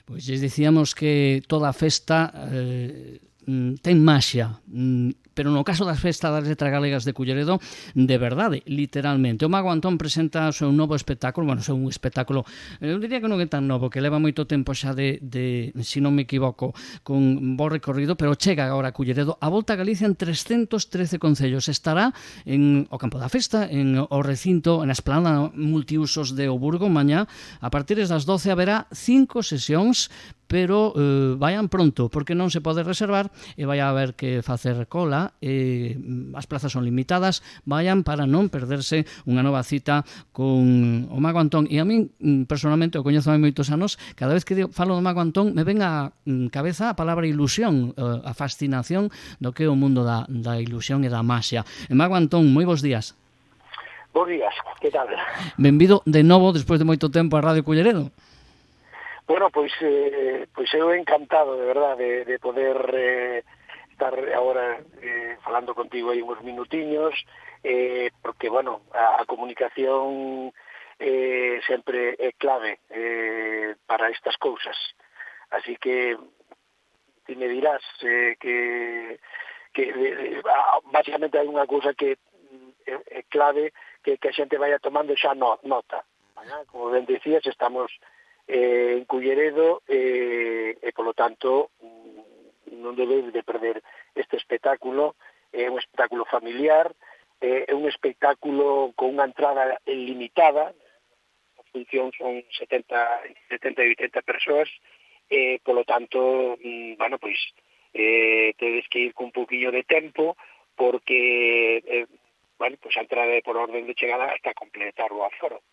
Pois lles dicíamos que toda a festa ten maxia, pero no caso das festas das letras galegas de Culleredo, de verdade, literalmente. O Mago Antón presenta o seu novo espectáculo, bueno, un espectáculo, eu diría que non é tan novo, que leva moito tempo xa se non me equivoco, con bo recorrido, pero chega agora a Culleredo, a Volta a Galicia en 313 concellos. Estará en o Campo da Festa, en o recinto, na esplanada multiusos de O Burgo, mañá, a partir das 12 haberá 5 sesións, pero vayan pronto, porque non se pode reservar e vai a haber que facer cola, as plazas son limitadas, vayan para non perderse unha nova cita con o Mago Antón. E a min, personalmente, o coñezo hai moitos anos, cada vez que falo do Mago Antón me ven á cabeza a palabra ilusión, a fascinación do que é o mundo da ilusión e da maxia. Mago Antón, moi bons días. Bos días, que tal? Benvido de novo, despois de moito tempo, a Radio Culleredo. Bueno, pois eu encantado, de verdade, de poder estar agora falando contigo aí uns minutiños, porque, bueno, a comunicación sempre é clave para estas cousas. Así que ti me dirás que básicamente hai unha cousa que é clave, que a xente vaya tomando xa nota. Como ben decías, estamos en Culleredo e, polo tanto, non debes de perder este espectáculo. É un espectáculo familiar, é un espectáculo con unha entrada limitada, a función son 70 e 80 persoas, e, polo tanto, bueno, pois, tedes que ir con un poquinho de tempo, porque, bueno, pois a entrada é por orden de chegada hasta completar o aforo.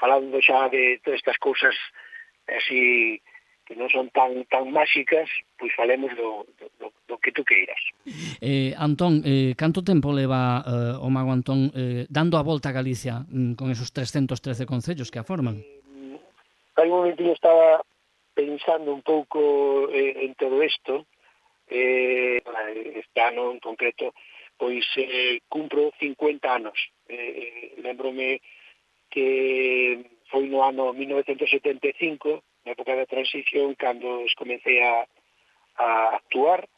Falando xa de todas estas cousas así que non son tan máxicas, pois falemos do que tú queiras. Antón, canto tempo leva o Mago Antón dando a volta a Galicia con esos 313 concellos que a forman? Hai un momentinho estaba pensando un pouco en todo isto. Este ano en concreto pois cumpro 50 anos. Lembrome que foi no ano 1975, na época da transición, cando comecei a actuar.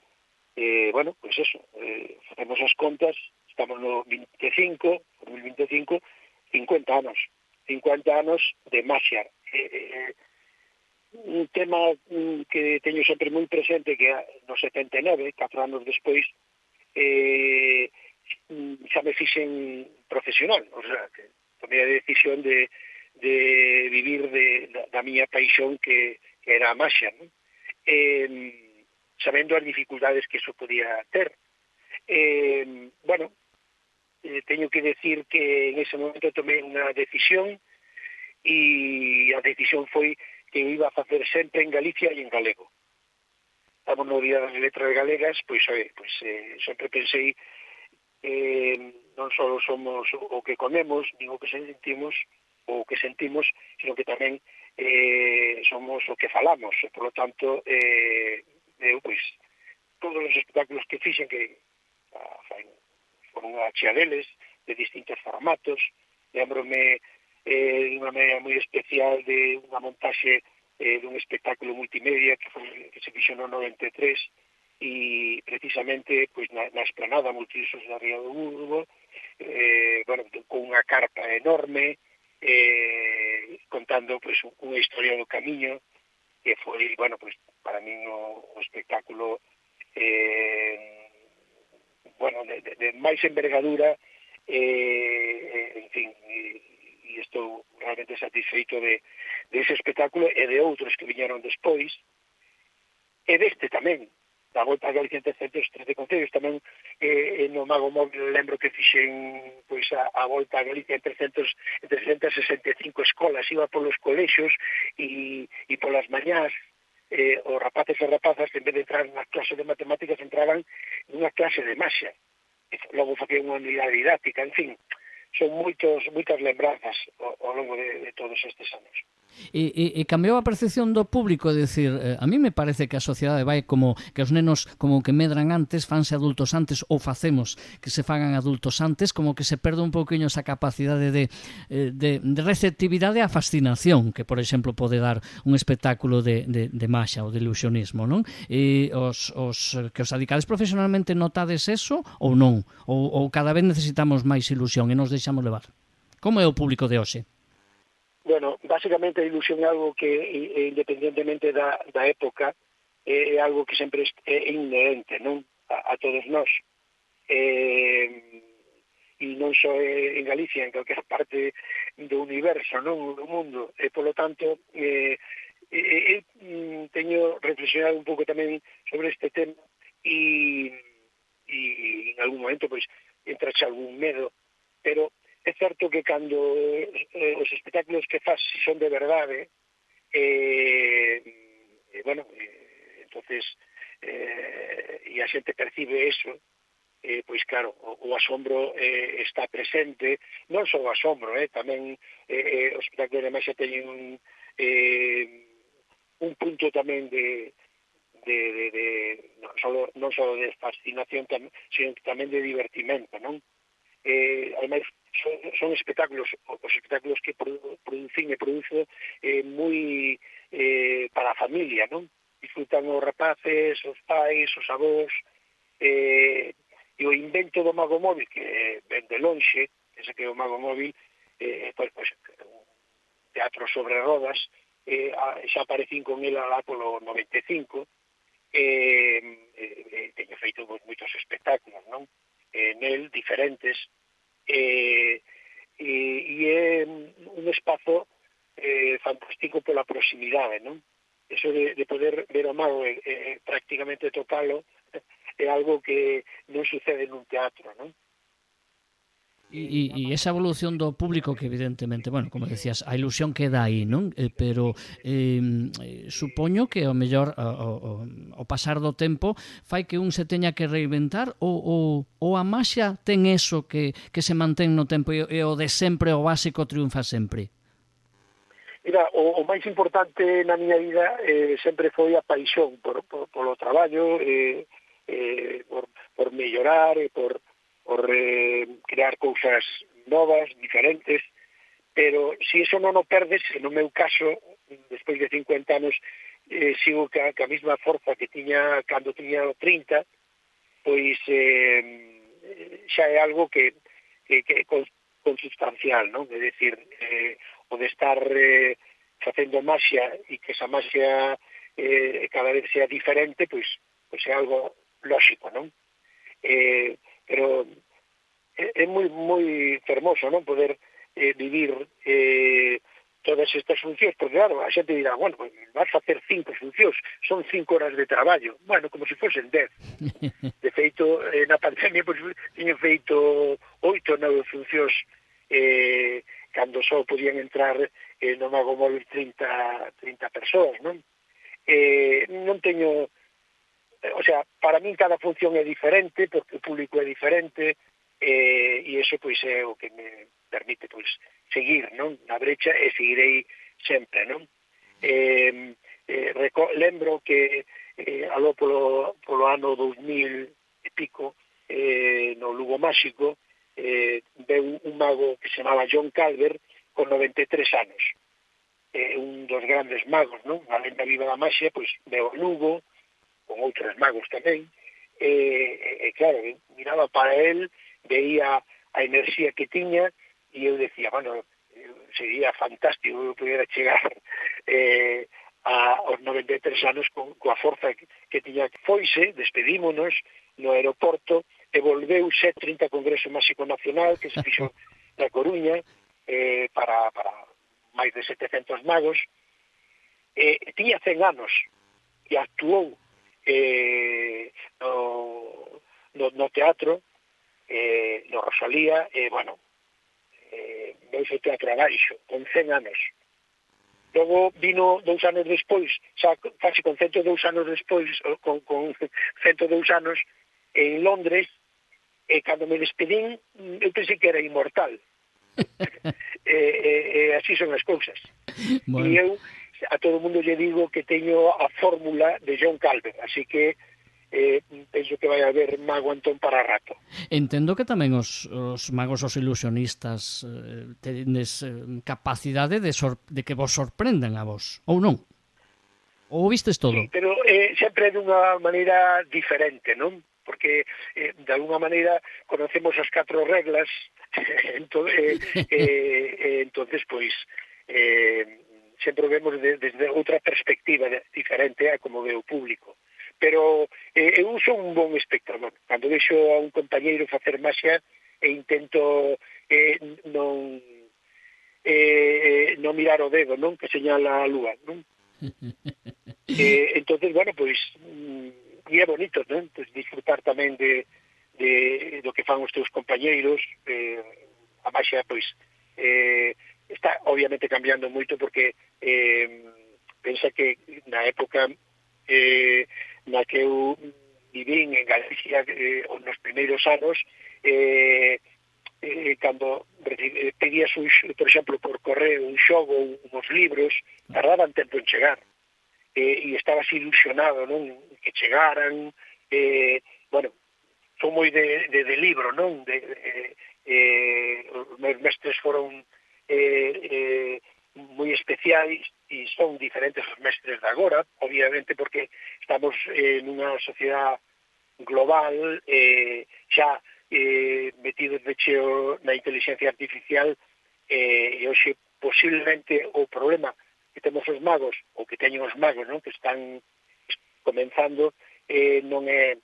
Bueno, pois eso, facemos as contas, estamos no 2025, 50 anos. 50 anos de maxia. Un tema que teño sempre moi presente, que no 79, 4 anos despois, xa me fixen profesional, o sea, que tomei a decisión de vivir da miña paixón, que era a maxia, non? Sabendo as dificultades que iso podía ter. Bueno, teño que decir que en ese momento tomei unha decisión, e a decisión foi que eu iba a facer sempre en Galicia e en galego. Estamos no Día das Letras Galegas, pois sempre pensei non só somos o que comemos, nin o que sentimos, sino que tamén somos o que falamos. E, por lo tanto, eu, pois, todos os espectáculos que fixen, que foron a chea deles, de distintos formatos, lembrome de unha maneira moi especial de unha montaxe dun espectáculo multimedia que se fixo no 93, e precisamente pois na esplanada multiusos da Ría do Burgo, bueno, con unha carpa enorme, contando pois unha historia do camiño, que foi, bueno, pois para min o espectáculo bueno, de máis envergadura, en fin, e estou realmente satisfeito de ese espectáculo e de outros que viñeron despois, e deste tamén, da Volta a Galicia en 313 concellos. Tamén no Mago Móvil lembro que fixen pois a Volta a Galicia en 365 escolas, iba polos colexios e polas mañás, os rapaces e rapazas, en vez de entrar nas clases de matemáticas, entraban nunha clase de maxia, logo facían unha unidade didáctica. En fin, son moitas lembranzas ao longo de todos estes anos. E cambiou a percepción do público, é dicir, a mí me parece que a sociedade vai como que os nenos como que medran antes, fanse adultos antes ou facemos que se fagan adultos antes, como que se perde un pouquiño esa capacidade de receptividade á fascinación que, por exemplo, pode dar un espectáculo de maxia ou de ilusionismo, non? E que os adicades profesionalmente notades eso ou non? Ou cada vez necesitamos máis ilusión e nos deixamos levar? Como é o público de hoxe? Bueno, básicamente a ilusión é algo que, independentemente da época, é algo que sempre é inherente, non? A todos nós. E non só en Galicia, en calquera parte do universo, non? Do mundo. E, polo tanto, teño reflexionado un pouco tamén sobre este tema e en algún momento, pois, entraxe algún medo, pero é certo que cando os espectáculos que faz si son de verdade, entonces e a xente percibe eso, pois claro, o asombro está presente, non só o asombro, tamén os espectáculos de máxia teñen un punto tamén non só de fascinación, sino tamén de divertimento, non? Ademais, son espectáculos, os espectáculos que producen e produzo moi para a familia, non? Disfrutan os rapaces, os pais, os avós, e o invento do Mago Móvil, que ven de lonxe, ese que é o Mago Móvil, pois, un teatro sobre rodas, xa aparecín con ela lá polo 95, teño feito moitos espectáculos, non? Nel, diferentes, e é un espazo fantástico pola proximidade, non? Eso de poder ver o mago e prácticamente tocalo é algo que non sucede nun teatro, non? E esa evolución do público que evidentemente, bueno, como decías, a ilusión queda aí, non? Pero supoño que o mellor o pasar do tempo fai que un se teña que reinventar ou a maxia ten eso que se mantén no tempo e o de sempre, o básico triunfa sempre? Mira, o máis importante na miña vida sempre foi a paixón polo traballo, por mellorar e por crear cousas novas, diferentes, pero se iso non o perdes, no meu caso, despois de 50 anos, sigo ca mesma forza que tiña cando tiña 30, pois xa é algo que consubstancial, non? É dicir, o de estar facendo maxia e que esa maxia cada vez sea diferente, pois é algo lógico, non? Pero é moi fermoso, non, poder vivir todas estas funcións, porque claro, a xente dirá, bueno, pues, vas facer 5 funcións, son 5 horas de traballo, bueno, como se fosen 10. De feito, na pandemia, pues, tiño feito 8 ou 9 funcións cando só podían entrar no Mago Móvil 30 persoas, non? Non teño... O sea, para min cada función é diferente, porque o público é diferente, e iso pois é o que me permite pois seguir, non, na brecha e seguirei sempre, non? Lembro que aló polo ano 2000 e pico, no Lugo Máxico, veu un mago que se chamaba John Calver con 93 anos, un dos grandes magos, non? A lenda viva da maxia, pois veu a Lugo con outros magos tamén, e claro, miraba para él, veía a enerxía que tiña, e eu decía, bueno, sería fantástico que eu pudiera chegar aos 93 anos coa forza que tiña. Foise, despedímonos no aeroporto, e volveuse 30 Congreso Máxico Nacional, que se fixo na Coruña, para máis de 700 magos, tiña 100 anos, e actuou no teatro, no Rosalía, bueno, veuse o teatro abaixo, con 100 anos. Logo vino 2 anos despois, xa casi con 102 anos despois, con 102 anos, en Londres, e cando me despedín, eu pensei que era inmortal. Así son as cousas. Bueno, E eu a todo mundo lle digo que teño a fórmula de John Calvin, así que penso que vai haber Mago Antón para rato. entendo que tamén os magos, os ilusionistas, tedes capacidade de que vos sorprendan a vos, ou non? Ou vistes todo? Sí, pero sempre dunha maneira diferente, non? Porque de alguna maneira conocemos as 4 reglas, entonces pois sempre o vemos desde outra perspectiva diferente a como ve o público. Pero eu uso un bon espectador. Cando vexo a un compañeiro facer maxia e intento non mirar o dedo, non, que señala a lúa, non? Entonces, bueno, pois e é bonito, non? Pues disfrutar tamén do que fan os teus compañeiros, a maxia, pois, está obviamente cambiando moito porque pensa que na época na que eu vivín en Galicia nos primeiros anos, cando pedías, por exemplo, por correo un xogo, uns libros, tardaban tempo en chegar. E estabas ilusionado, non? Que chegaran, bueno, son moi de libro, non? Os meus mestres foron moi especiais e son diferentes os mestres de agora, obviamente porque estamos nunha sociedade global, xa metidos de cheo na inteligencia artificial, e hoxe posiblemente o problema que temos os magos, ou que teñen os magos, non? Que están comenzando, non é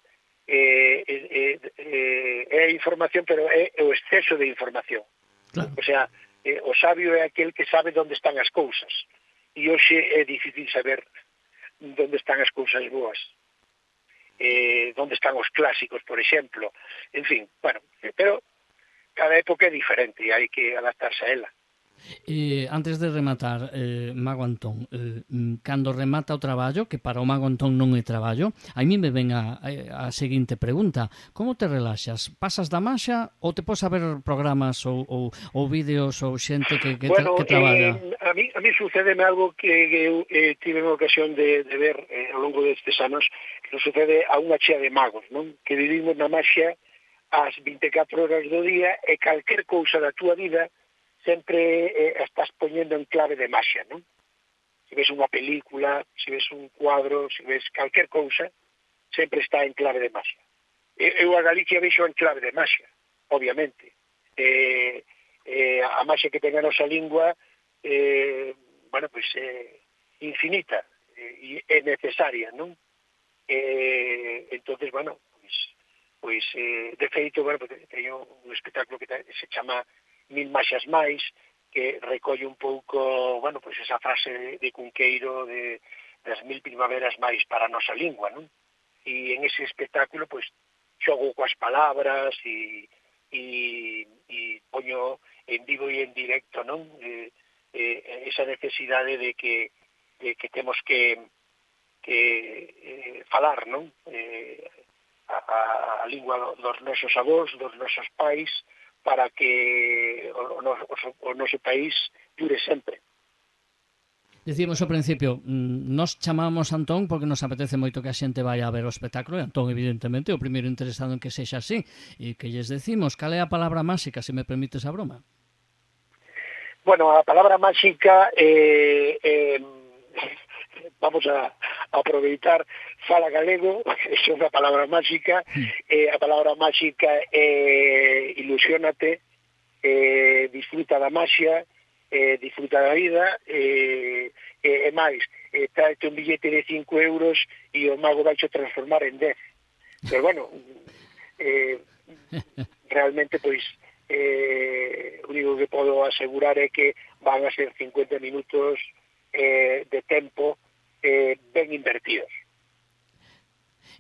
a información, pero é o exceso de información. Claro. O sea, o sabio é aquel que sabe onde están as cousas. E hoxe é difícil saber onde están as cousas boas. Onde están os clásicos, por exemplo. En fin, bueno, pero cada época é diferente e hai que adaptarse a ela. Antes de rematar, Mago Antón, cando remata o traballo, que para o Mago Antón non é traballo, a mí me ven a seguinte pregunta: como te relaxas? Pasas da maxa ou te pos a ver programas ou vídeos ou xente que traballa? A mí sucedeme algo que eu tive a ocasión de ver ao longo destes anos, que nos sucede a unha chea de magos, non? Que vivimos na maxia ás 24 horas do día e calquer cousa da túa vida sempre estás poñendo en clave de maxia, non? Se ves unha película, se ves un cuadro, se ves calquer cousa, sempre está en clave de maxia. Eu a Galicia vexo en clave de maxia, obviamente. A maxia que ten a nosa lingua, bueno, pois é infinita e é necesaria, non? Entonces, bueno, pois de feito, bueno, teño un espectáculo que se chama 1000 maxas máis, que recolle un pouco, bueno, pois esa frase de Cunqueiro das 1000 primaveras máis para a nosa lingua, non? E en ese espectáculo, pois, xogo coas palabras e poño en vivo e en directo, non? Esa necesidade de que temos que falar, non? A lingua dos nosos avós, dos nosos pais, para que o noso país dure sempre. Dicíamos ao principio, nos chamamos Antón porque nos apetece moito que a xente vai a ver o espectáculo, e Antón, evidentemente, o primeiro interesado en que sexa así. E que lles decimos, cal é a palabra máxica, se me permites a broma? Bueno, a palabra máxica, vamos a aproveitar, fala galego, é unha palabra máxica, a palabra máxica é ilusiónate, disfruta da maxia, disfruta da vida, e máis, traete un billete de 5 euros e o mago vai transformar en 10. Pero bueno, realmente, pois, o único que podo asegurar é que van a ser 50 minutos de tempo ben invertidos.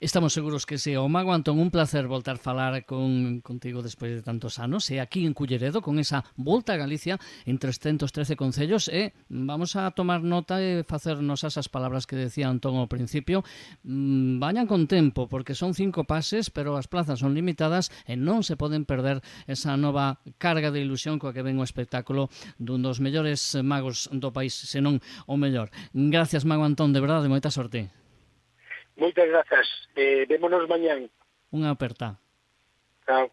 Estamos seguros que sí. O Mago Antón, un placer voltar a falar contigo despois de tantos anos, e aquí en Culleredo, con esa volta a Galicia en 313 concellos, e vamos a tomar nota e facernos esas palabras que decía Antón ao principio. Vayan con tempo, porque son 5 pases, pero as plazas son limitadas e non se poden perder esa nova carga de ilusión coa que ven o espectáculo dun dos mellores magos do país, senón o mellor. Gracias, Mago Antón, de verdade, moita sorte. Moitas grazas. Vémonos mañán. Unha aperta. Chao.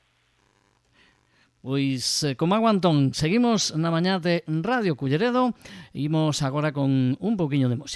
Pois, con Mago Antón, seguimos na mañá de Radio Culleredo. Imos agora con un pouquiño de música.